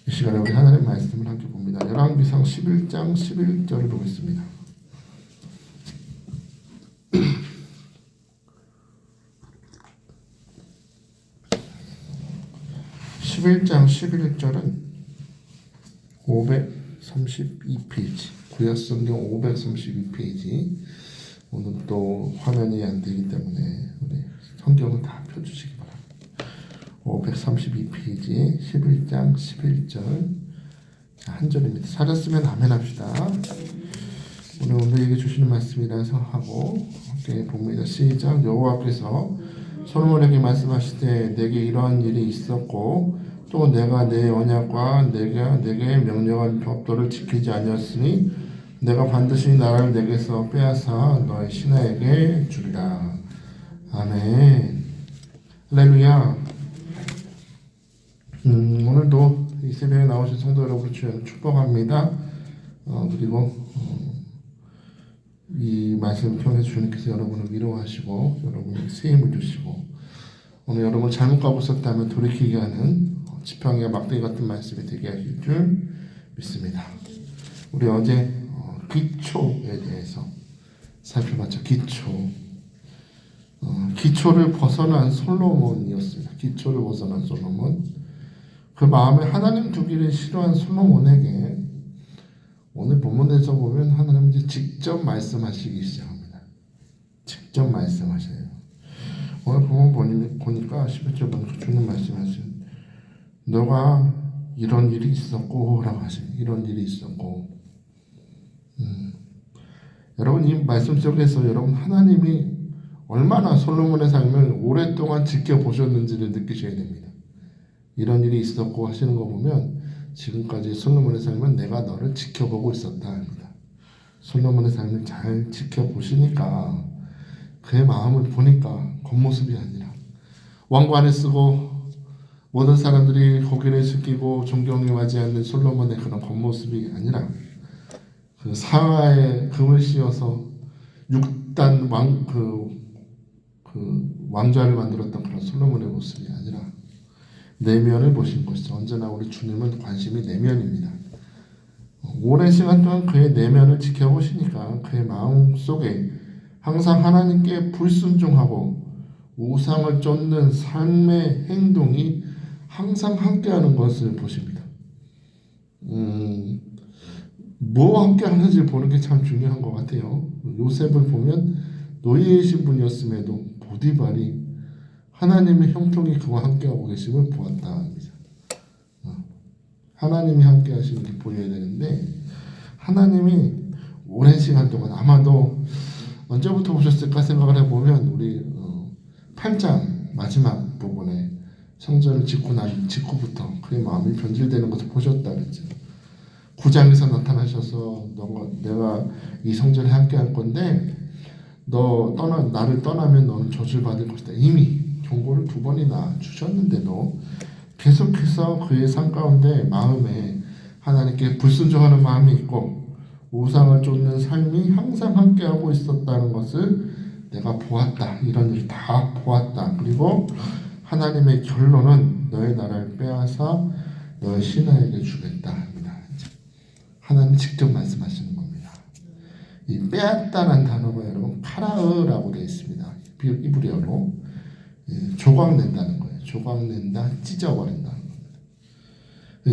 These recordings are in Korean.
이 시간에 우리 하나님의 말씀을 함께 봅니다. 열왕기상 11장 11절을 보겠습니다. (11장 11절은) 532페이지, 구약성경 532페이지. 오늘 또 화면이 안 되기 때문에 우리 성경을 다 펴주시기 바랍니다. 532페이지 11장 11절 한 절입니다. 찾았으면 아멘 합시다. 오늘 우리에게 주시는 말씀이라서 하고 함께 봅니다. 시작. 여호와께서 솔로몬에게 말씀하시되 내게 이러한 일이 있었고 또 내가 내 언약과 내게 명령한 법도를 지키지 아니었으니 내가 반드시 나라를 내게서 빼앗아 너의 신하에게 주리라. 아멘. 할렐루야. 오늘도 이 새벽에 나오신 성도 여러분을 주여 축복합니다. 그리고 이 말씀을 통해 주님께서 여러분을 위로하시고 여러분에게 새 힘을 주시고 오늘 여러분 잘못 가고 있었다면 돌이키게 하는 지팡이와 막대기 같은 말씀이 되게 하실 줄 믿습니다. 우리 어제 기초에 대해서 살펴봤죠. 기초를 벗어난 솔로몬이었습니다. 기초를 벗어난 솔로몬. 그 마음에 하나님 두기를 싫어한 솔로몬에게 오늘 본문에서 보면 하나님은 이제 직접 말씀하시기 시작합니다. 직접 말씀하셔요. 오늘 본문 보니까 11절 보니까 주님 말씀하세요. 너가 이런 일이 있었고 라고 하세요. 이런 일이 있었고. 여러분 이 말씀 속에서 여러분 하나님이 얼마나 솔로몬의 삶을 오랫동안 지켜보셨는지를 느끼셔야 됩니다. 이런 일이 있었고 하시는 거 보면 지금까지 솔로몬의 삶은 내가 너를 지켜보고 있었다 합니다. 솔로몬의 삶을 잘 지켜보시니까 그의 마음을 보니까 겉모습이 아니라 왕관을 쓰고 모든 사람들이 고개를 숙이고 존경하지 않는 솔로몬의 그런 겉모습이 아니라 그 상하에 금을 씌워서 6단 왕좌를 만들었던 그런 솔로몬의 모습이 아니라 내면을 보신 것이죠. 언제나 우리 주님은 관심이 내면입니다. 오랜 시간 동안 그의 내면을 지켜보시니까 그의 마음 속에 항상 하나님께 불순종하고 우상을 쫓는 삶의 행동이 항상 함께하는 것을 보십니다. 뭐와 함께하는지 보는 게 참 중요한 것 같아요. 요셉을 보면 노예이신 분이었음에도 보디발이 하나님의 형통이 그와 함께하고 계심을 보았다 합니다. 하나님이 함께하시는 게 보여야 되는데 하나님이 오랜 시간 동안 아마도 언제부터 보셨을까 생각을 해보면 우리 8장 마지막 부분에 성전을 짓고 난 직후부터 그의 마음이 변질되는 것을 보셨다 그랬죠. 9장에서 나타나셔서 내가 이 성전에 함께할 건데 나를 떠나면 너는 저주를 받을 것이다. 이미 경고를 2번이나 주셨는데도 계속해서 그의 삶 가운데 마음에 하나님께 불순종하는 마음이 있고 우상을 쫓는 삶이 항상 함께하고 있었다는 것을 내가 보았다. 이런 일을 다 보았다. 그리고 하나님의 결론은 너의 나라를 빼앗아 너의 신하에게 주겠다 합니다. 하나님 직접 말씀하시는 겁니다. 이 빼앗다는 단어가 여러분 카라으라고 되어 있습니다. 이브리어로 조각낸다는 거예요. 조각낸다, 찢어버린다는 겁니다.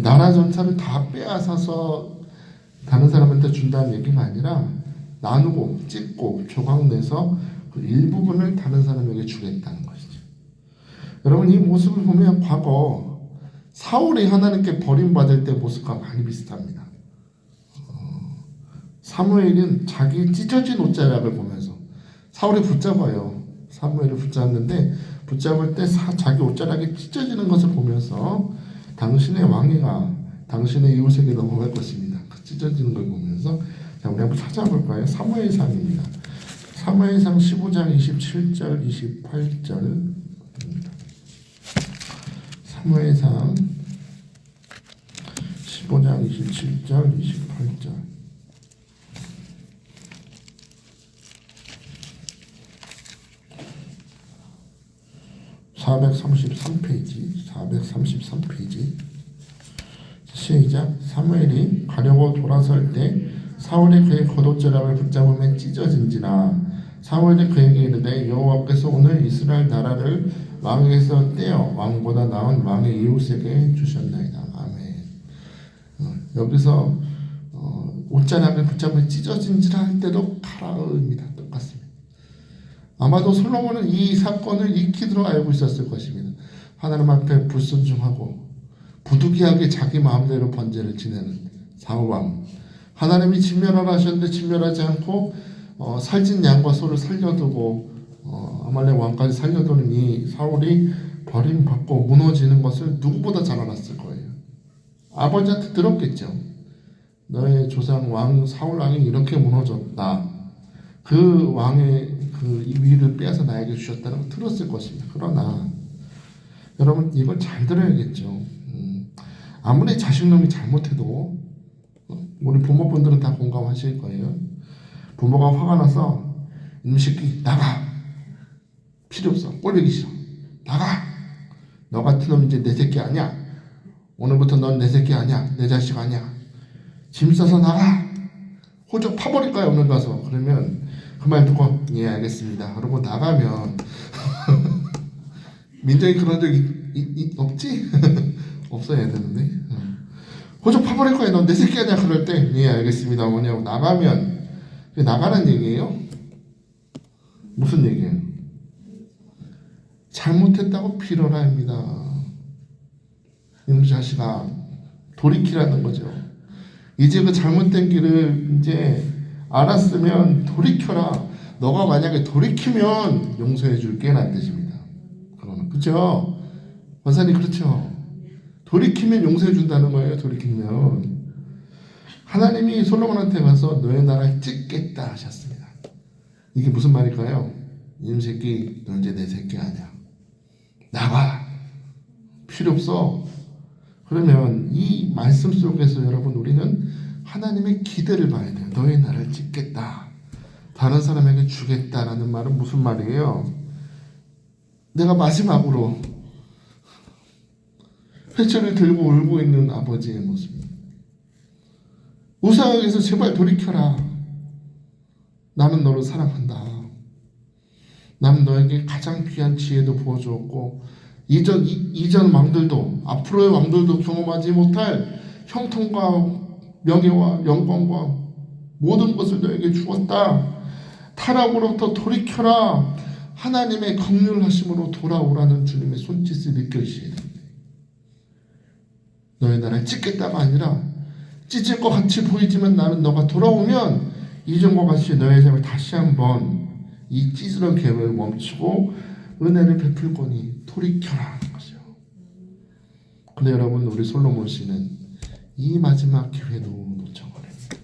나라 전체를 다 빼앗아서 다른 사람한테 준다는 얘기가 아니라 나누고 찢고 조각내서 그 일부분을 다른 사람에게 주겠다는 것이죠. 여러분 이 모습을 보면 과거 사울이 하나님께 버림받을 때 모습과 많이 비슷합니다. 사무엘은 자기 찢어진 옷자락을 보면서 사울이 붙잡아요. 사무엘을 붙잡는데 붙잡을 때 자기 옷자락이 찢어지는 것을 보면서 당신의 왕위가 당신의 이웃에게 넘어갈 것입니다. 그 찢어지는 걸 보면서 자, 우리 한번 찾아볼까요? 사무엘상입니다. 사무엘상 15장 27절 28절 사무엘상 15장 27절 28절 433페이지 시작. 사무엘이 가려고 돌아설 때 사울이 그의 겉옷자락을 붙잡으며 찢어진지라. 사무엘이 그에게 이르되 여호와께서 오늘 이스라엘 나라를 왕에게서 떼어 왕보다 나은 왕의 이웃에게 주셨나이다. 아멘. 여기서 옷자락을 붙잡으며 찢어진지라 할 때도 카라입니다. 똑같습니다. 아마도 솔로몬은 이 사건을 익히도록 알고 있었을 것입니다. 하나님 앞에 불순종하고 부득이하게 자기 마음대로 번제를 지내는 사울왕. 하나님이 진멸하라 하셨는데 진멸하지 않고 살찐 양과 소를 살려두고 아말렉 왕까지 살려두는 이 사울이 버림받고 무너지는 것을 누구보다 잘 알았을 거예요. 아버지한테 들었겠죠. 너의 조상 왕 사울 왕이 이렇게 무너졌다. 그 왕의 그 위를 빼앗아 나에게 주셨다는 걸 들었을 것입니다. 그러나 여러분 이걸 잘 들어야겠죠. 아무리 자식놈이 잘못해도 우리 부모분들은 다 공감하실 거예요. 부모가 화가 나서 이놈 새끼 나가. 필요 없어. 꼴보기 싫어. 나가. 너 같은 놈 이제 내 새끼 아니야. 오늘부터 넌 내 새끼 아니야. 내 자식 아니야. 짐 싸서 나가. 호적 파버릴 거야 오늘 가서. 그러면 그 말 듣고 예 알겠습니다. 그러고 나가면 민정이 그런 적 없지? 없어야 되는데. 호적 파버릴 거야. 넌 내 새끼 아니야. 그럴 때 예 알겠습니다 어머니 하고 나가면 나가는 얘기예요? 무슨 얘기예요? 잘못했다고 빌어라 합니다. 이놈 자식아 돌이키라는 거죠. 이제 그 잘못된 길을 이제 알았으면 돌이켜라. 너가 만약에 돌이키면 용서해 줄게 라는 뜻입니다. 그러면 그렇죠? 원사님 그렇죠? 돌이키면 용서해 준다는 거예요. 돌이키면 하나님이 솔로몬한테 가서 너의 나라를 찍겠다 하셨습니다. 이게 무슨 말일까요? 이놈 새끼 너 이제 내 새끼 아니야. 나가. 필요 없어. 그러면 이 말씀 속에서 여러분 우리는 하나님의 기대를 봐야 돼요. 너의 나라를 찍겠다. 다른 사람에게 주겠다라는 말은 무슨 말이에요? 내가 마지막으로 회초리를 들고 울고 있는 아버지의 모습. 우상에게서 제발 돌이켜라. 나는 너를 사랑한다. 나는 너에게 가장 귀한 지혜도 부어주었고 이전 왕들도 앞으로의 왕들도 경험하지 못할 형통과 명예와 영광과 모든 것을 너에게 주었다. 타락으로부터 돌이켜라. 하나님의 긍휼하심으로 돌아오라는 주님의 손짓을 느껴지셔야 됩니다. 너의 나라를 찢겠다가 아니라 찢을 것 같이 보이지만 나는 너가 돌아오면 이전과 같이 너의 삶을 다시 한번 이 찢으던 계획을 멈추고 은혜를 베풀 거니 돌이켜라 하는 거죠. 근데 여러분 우리 솔로몬 씨는 이 마지막 기회도 놓쳐버립니다.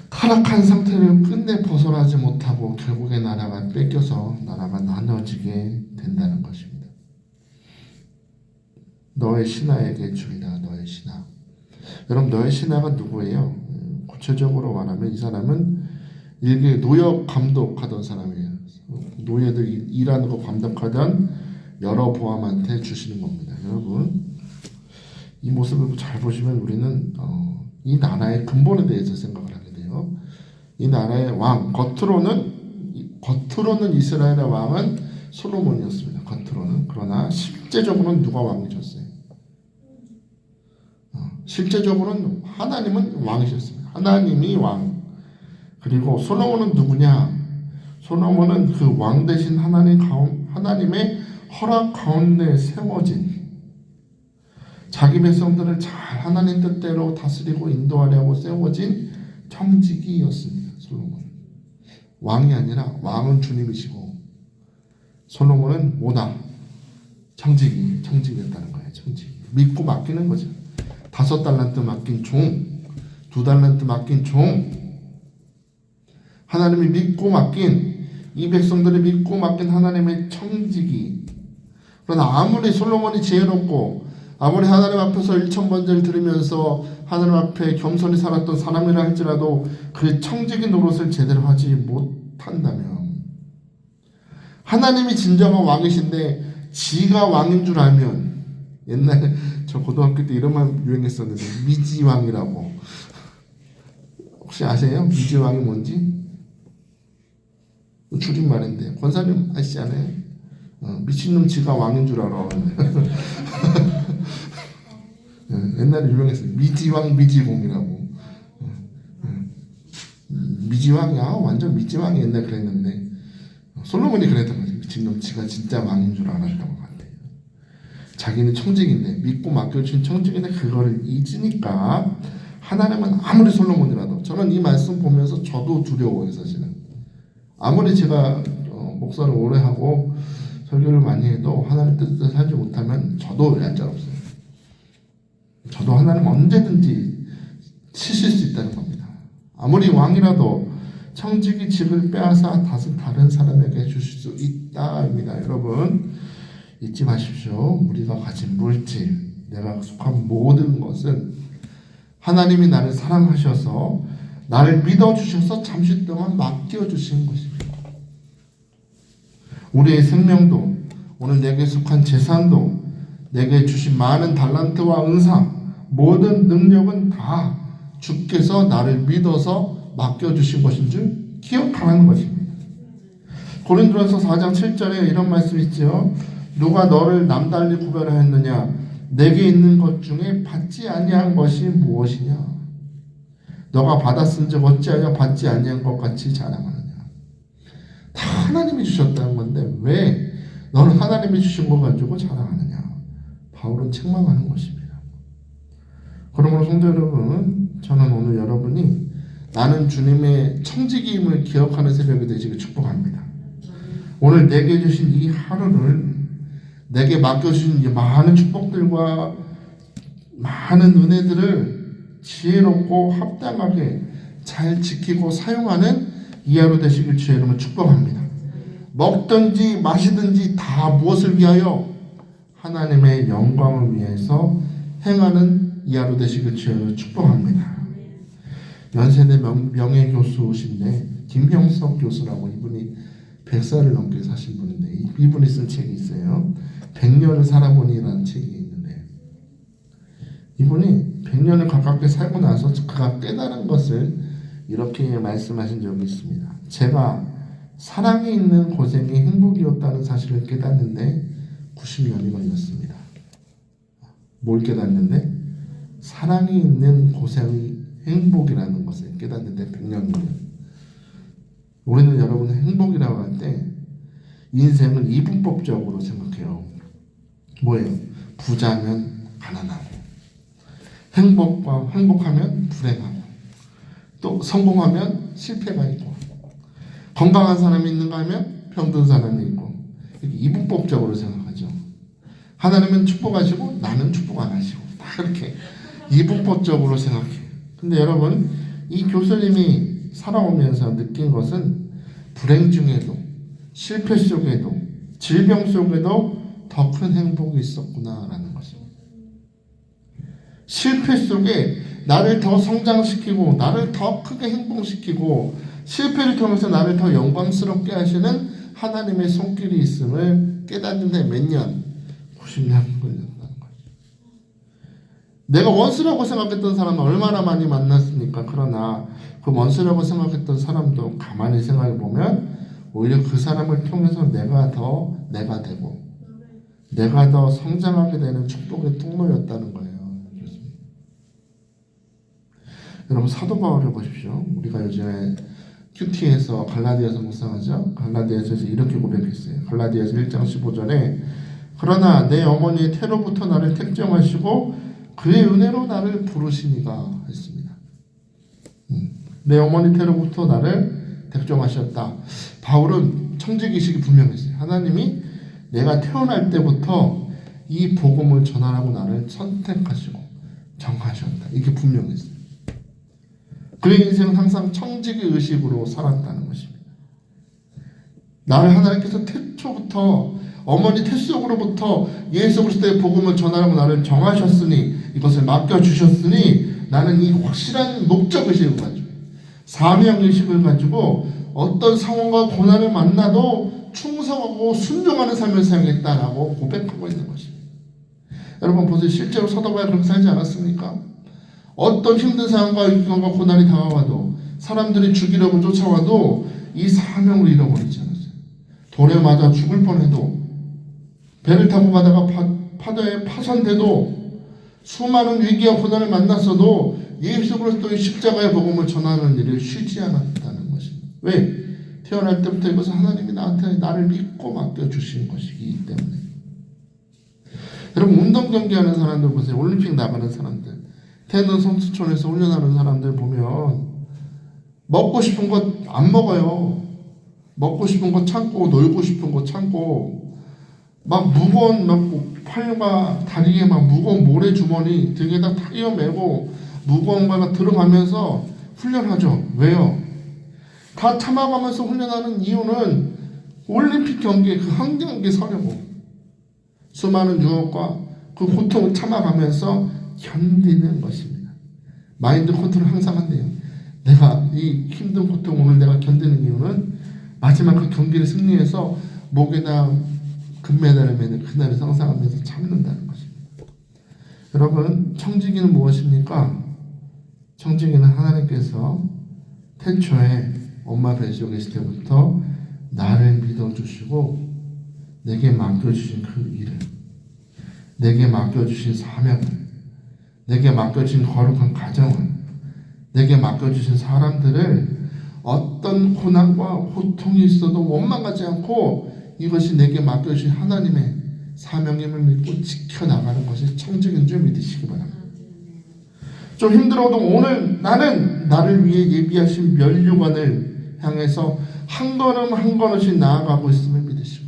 타락한 상태를 끝내 벗어나지 못하고 결국에 나라가 뺏겨서 나라가 나눠지게 된다는 것입니다. 너의 신하에게 주리라. 너의 신하. 여러분 너의 신하가 누구예요? 구체적으로 말하면 이 사람은 일개 노역 감독하던 사람이에요. 노예들 일하는 거 감독하던 여러 보암한테 주시는 겁니다. 여러분 이 모습을 잘 보시면 우리는 이 나라의 근본에 대해서 생각을 하게 돼요. 이 나라의 왕 겉으로는 이스라엘의 왕은 솔로몬이었습니다. 겉으로는. 그러나 실제적으로는 누가 왕이셨어요? 실제적으로는 하나님은 왕이셨습니다. 하나님이 왕. 그리고 솔로몬은 누구냐? 솔로몬은 그 왕 대신 하나님의 허락 가운데 세워진 자기 백성들을 잘 하나님 뜻대로 다스리고 인도하려고 세워진 청지기였습니다. 솔로몬. 왕이 아니라 왕은 주님이시고 솔로몬은 뭐다? 청지기였다는 거예요. 청지기. 믿고 맡기는 거죠. 5달란트 맡긴 종, 2달란트 맡긴 종. 하나님이 믿고 맡긴 이 백성들이 믿고 맡긴 하나님의 청지기. 그러나 아무리 솔로몬이 지혜롭고 아무리 하나님 앞에서 1000번제를 드리면서 하나님 앞에 겸손히 살았던 사람이라 할지라도 그 청지기 노릇을 제대로 하지 못한다면 하나님이 진정한 왕이신데 지가 왕인 줄 알면 옛날에 저 고등학교 때 이런 말 유행했었는데 미지왕이라고. 혹시 아세요? 미지왕이 뭔지? 줄임말인데 권사님 아시지 않아요? 미친놈 지가 왕인 줄 알아. 옛날에 유명했어요. 미지왕 미지공이라고. 미지왕이야 완전 미지왕이 옛날에 그랬는데 솔로몬이 그랬던 거지. 미친놈 지가 진짜 왕인 줄 알았던 것 같아요. 자기는 청직인데 믿고 맡겨준 청직인데 그거를 잊으니까 하나님은 아무리 솔로몬이라도 저는 이 말씀 보면서 저도 두려워요. 사실은 아무리 제가 목사를 오래 하고 설교를 많이 해도 하나님 뜻대로 살지 못하면 저도 얄짤없어요. 저도 하나님 언제든지 치실 수 있다는 겁니다. 아무리 왕이라도 청지기 집을 빼앗아 다른 사람에게 주실 수 있다입니다. 여러분 잊지 마십시오. 우리가 가진 물질, 내가 속한 모든 것은 하나님이 나를 사랑하셔서 나를 믿어주셔서 잠시 동안 맡겨주신 것입니다. 우리의 생명도 오늘 내게 속한 재산도 내게 주신 많은 달란트와 은사 모든 능력은 다 주께서 나를 믿어서 맡겨주신 것인 줄 기억하라는 것입니다. 고린도전서 4장 7절에 이런 말씀이 있죠. 누가 너를 남달리 구별하였느냐 내게 있는 것 중에 받지 아니한 것이 무엇이냐 너가 받았은즉 어찌하여 받지 아니한 것 같이 자랑하느냐. 다 하나님이 주셨다는 건데 왜 너는 하나님이 주신 거 가지고 자랑하느냐. 바울은 책망하는 것입니다. 그러므로 성도 여러분 저는 오늘 여러분이 나는 주님의 청지기임을 기억하는 새벽이 되시길 축복합니다. 오늘 내게 주신 이 하루를 내게 맡겨주신 이 많은 축복들과 많은 은혜들을 지혜롭고 합당하게 잘 지키고 사용하는 이 하루 되시길 주의 이름으로 축복합니다. 먹든지 마시든지 다 무엇을 위하여? 하나님의 영광을 위해서 행하는 이 하루 되시길 주의 이름으로 축복합니다. 연세대 명예교수신데 김형석 교수라고 이분이 100살을 넘게 사신 분인데 이분이 쓴 책이 있어요. 100년을 살아보니라는 책이 있는데 이분이 100년을 가깝게 살고 나서 그가 깨달은 것을 이렇게 말씀하신 적이 있습니다. 제가 사랑이 있는 고생이 행복이었다는 사실을 깨닫는데 90년이 걸렸습니다. 뭘 깨닫는데? 사랑이 있는 고생이 행복이라는 것을 깨닫는데 100년 걸려요. 우리는 여러분 행복이라고 할 때 인생을 이분법적으로 생각해요. 뭐예요? 부자면 가난하고 행복하면 불행하고 또 성공하면 실패가 있고 건강한 사람이 있는가 하면 병든 사람이 있고 이렇게 이분법적으로 생각하죠. 하나님은 축복하시고 나는 축복 안 하시고 다 이렇게 이분법적으로 생각해요. 근데 여러분 이 교수님이 살아오면서 느낀 것은 불행 중에도 실패 속에도 질병 속에도 더 큰 행복이 있었구나라는 것입니다. 실패 속에 나를 더 성장시키고 나를 더 크게 행복시키고 실패를 통해서 나를 더 영광스럽게 하시는 하나님의 손길이 있음을 깨닫는데 몇 년? 90년 걸렸다는 거죠. 내가 원수라고 생각했던 사람은 얼마나 많이 만났습니까? 그러나 그 원수라고 생각했던 사람도 가만히 생각해 보면 오히려 그 사람을 통해서 내가 되고 내가 더 성장하게 되는 축복의 통로였다는 거예요. 여러분 사도 바울을 보십시오. 우리가 요즘에 큐티에서 갈라디아서 묵상하죠. 갈라디아서에서 이렇게 고백했어요. 갈라디아서 1장 15절에 그러나 내 어머니의 태로부터 나를 택정하시고 그의 은혜로 나를 부르시니가 했습니다. 내 어머니 태로부터 나를 택정하셨다. 바울은 청지기식이 분명했어요. 하나님이 내가 태어날 때부터 이 복음을 전하라고 나를 선택하시고 정하셨다. 이게 분명했어요. 그의 인생은 항상 청지기 의식으로 살았다는 것입니다. 나를 하나님께서 태초부터 어머니 태속으로부터 예수 그리스도의 복음을 전하라고 나를 정하셨으니 이것을 맡겨주셨으니 나는 이 확실한 목적 의식을 가지고 사명 의식을 가지고 어떤 상황과 고난을 만나도 충성하고 순종하는 삶을 살겠다라고 고백하고 있는 것입니다. 여러분 보세요. 실제로 서도바야 그렇게 살지 않았습니까? 어떤 힘든 상황과 육경과 고난이 다가와도 사람들이 죽이려고 쫓아와도 이 사명을 잃어버리지 않았어요. 돌에 맞아 죽을 뻔해도 배를 타고 가다가 파도에 파손돼도 수많은 위기와 고난을 만났어도 예수 그리스도의 십자가의 복음을 전하는 일을 쉬지 않았다는 것입니다. 왜? 태어날 때부터 이것은 하나님이 나를 믿고 맡겨주신 것이기 때문에. 여러분 운동 경기하는 사람들 보세요. 올림픽 나가는 사람들, 태릉 선수촌에서 훈련하는 사람들 보면 먹고 싶은 것 안 먹어요. 먹고 싶은 거 참고 놀고 싶은 거 참고 막 무거운 막 팔과 다리에 막 무거운 모래주머니 등에다 타이어 메고 무거운 거가 들어가면서 훈련하죠. 왜요? 다 참아가면서 훈련하는 이유는 올림픽 경기에 그 한 경기 서려고 수많은 유혹과 그 고통을 참아가면서 견디는 것입니다. 마인드 컨트롤 항상 한대요. 내가 이 힘든 고통 오늘 내가 견디는 이유는 마지막 그 경기를 승리해서 목에다 금메달을 매는 그날을 상상하면서 참는다는 것입니다. 여러분 청지기는 무엇입니까? 청지기는 하나님께서 태초에 엄마 뱃속에 계실 때부터 나를 믿어주시고 내게 맡겨주신 그 일을, 내게 맡겨주신 사명을, 내게 맡겨주신 거룩한 가정을, 내게 맡겨주신 사람들을 어떤 고난과 고통이 있어도 원망하지 않고 이것이 내게 맡겨주신 하나님의 사명임을 믿고 지켜나가는 것이 청직인 줄 믿으시기 바랍니다. 좀 힘들어도 오늘 나는 나를 위해 예비하신 면류관을 향해서 한 걸음 한 걸음씩 나아가고 있음을 믿으시고,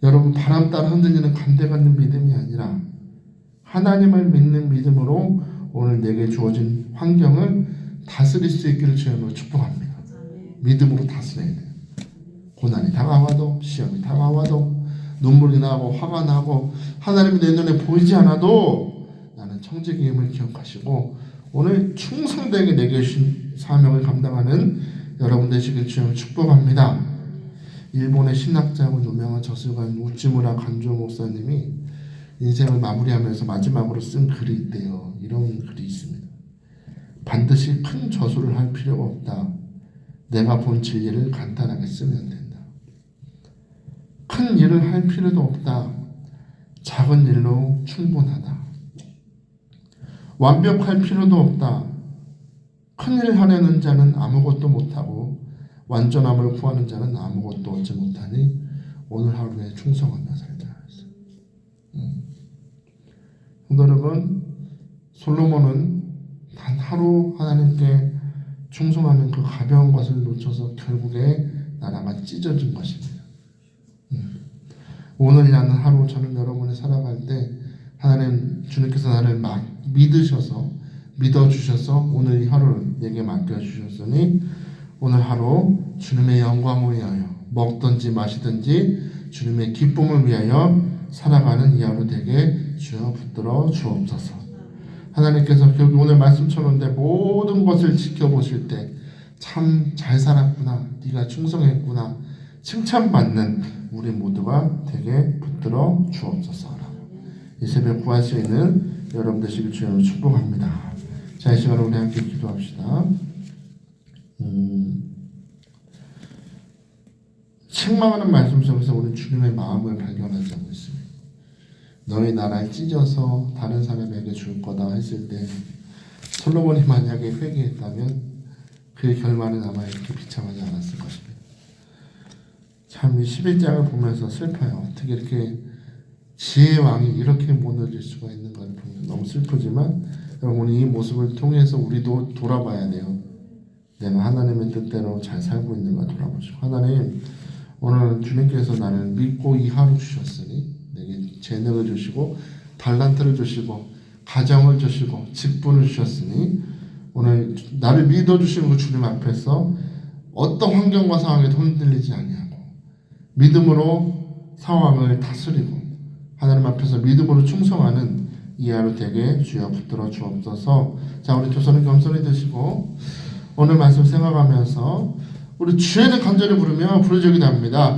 여러분 바람 따라 흔들리는 감대받는 믿음이 아니라 하나님을 믿는 믿음으로 오늘 내게 주어진 환경을 다스릴 수 있기를 주님으로 축복합니다. 믿음으로 다스려야 돼요. 고난이 다가와도 시험이 다가와도 눈물이 나고 화가 나고 하나님이 내 눈에 보이지 않아도 나는 청지기임을 기억하시고 오늘 충성되게 내게 주신 사명을 감당하는 여러분 되시길 주님으로 축복합니다. 일본의 신학자고 유명한 저술가인 우찌무라 간조 목사님이 인생을 마무리하면서 마지막으로 쓴 글이 있대요. 이런 글이 있습니다. 반드시 큰 저술을 할 필요가 없다. 내가 본 진리를 간단하게 쓰면 된다. 큰 일을 할 필요도 없다. 작은 일로 충분하다. 완벽할 필요도 없다. 큰 일을 하려는 자는 아무것도 못하고 완전함을 구하는 자는 아무것도 얻지 못하니 오늘 하루에 충성하며 살자. 성도 여러분, 솔로몬은 단 하루 하나님께 충성하는 그 가벼운 것을 놓쳐서 결국에 나라가 찢어진 것입니다. 오늘이라는 하루 저는 여러분이 살아갈 때 하나님 주님께서 나를 믿으셔서 믿어주셔서 오늘 이 하루를 내게 맡겨주셨으니 오늘 하루 주님의 영광을 위하여 먹든지 마시든지 주님의 기쁨을 위하여 살아가는 이 하루 되게 주여 붙들어 주옵소서. 하나님께서 결국 오늘 말씀처럼 내 모든 것을 지켜보실 때 참 잘 살았구나, 네가 충성했구나 칭찬받는 우리 모두가 되게 붙들어 주옵소서. 이 새벽 구할 수 있는 여러분 되시길 주님으로 축복합니다. 자, 이 시간에 우리 함께 기도합시다. 책망하는 말씀 속에서 우리 주님의 마음을 발견하지 않고 있습니다. 너희 나라에 찢어서 다른 사람에게 줄 거다 했을 때 솔로몬이 만약에 회개했다면 그의 결말은 아마 이렇게 비참하지 않았을 것입니다. 참 이 11장을 보면서 슬퍼요. 어떻게 이렇게 지혜의 왕이 이렇게 무너질 수가 있는가를 보면 너무 슬프지만 여러분 이 모습을 통해서 우리도 돌아봐야 돼요. 내가 하나님의 뜻대로 잘 살고 있는가 돌아보시고, 하나님 오늘 주님께서 나를 믿고 이 하루 주셨으니 내게 재능을 주시고 달란트를 주시고 가정을 주시고 직분을 주셨으니 오늘 나를 믿어주시는 그 주님 앞에서 어떤 환경과 상황에도 흔들리지 아니하고 믿음으로 상황을 다스리고 하나님 앞에서 믿음으로 충성하는 이 하루 되게 주여 붙들어 주옵소서. 자, 우리 두 손을 겸손히 드시고 오늘 말씀 생각하면서 우리 주의 간절히 부르며 부르짖기 합니다.